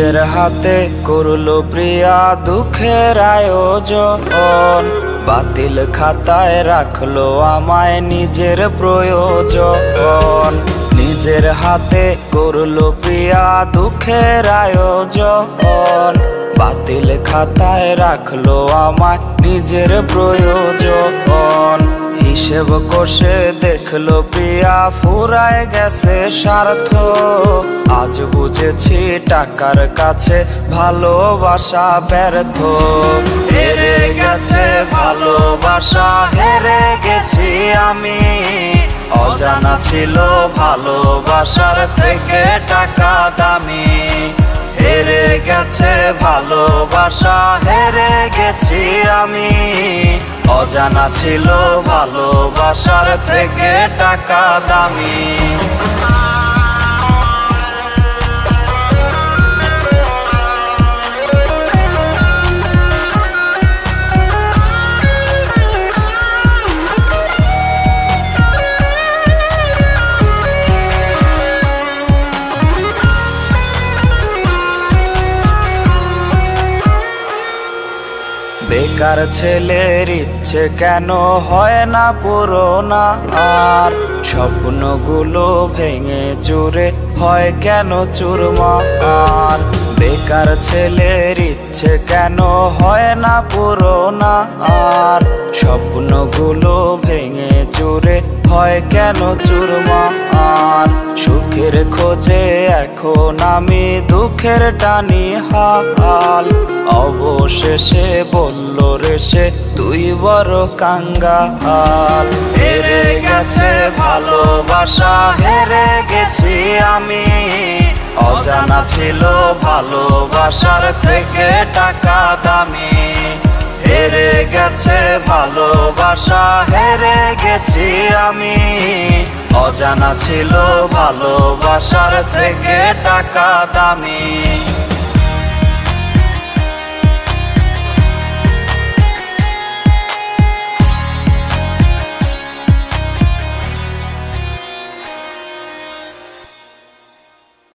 নিজের হাতে করলো প্রিয়া দুঃখের আয়োজন, বাতিল খাতায় রাখলো আমায় নিজের প্রয়োজন। নিজের হাতে করলো প্রিয়া দুঃখের আয়োজন, বাতিল খাতায় রাখলো আমায় নিজের প্রয়োজন। হিসেব কষে দেখলো প্রিয়া ফুরায় গেছে স্বার্থ, আজ বুঝেছি টাকার কাছে ভালোবাসা ব্যর্থ। হেরে গেছে ভালোবাসা, হেরে গেছি আমি, অজানা ছিল ভালোবাসার থেকে টাকা দামি। হেরে গেছে ভালোবাসা, হেরে গেছি আমি, অজানা ছিল ভালোবাসার থেকে টাকা দামি। বেকার ছেলের ইচ্ছে কেন হয় না পূরণা, আর স্বপ্নগুলো ভেঙে চুরে হয় কেন চুরমার। বেকার ছেলের ইচ্ছে কেন হয় না পূরণা, আর স্বপ্নগুলো ভেঙে চুরে হয় কেন চুরমার। সুখের খোঁজে এখন আমি দুঃখের টানি হাল, অবশেষে বলল রে সে তুই বড় কাঙ্গাল। হেরে গেছে ভালোবাসা, হেরে গেছি আমি, অজানা ছিল ভালোবাসার থেকে টাকা দামি। হেরে গেছে ভালোবাসা, হেরে গেছি আমি, অজানা ছিল ভালোবাসার থেকে টাকা দামি।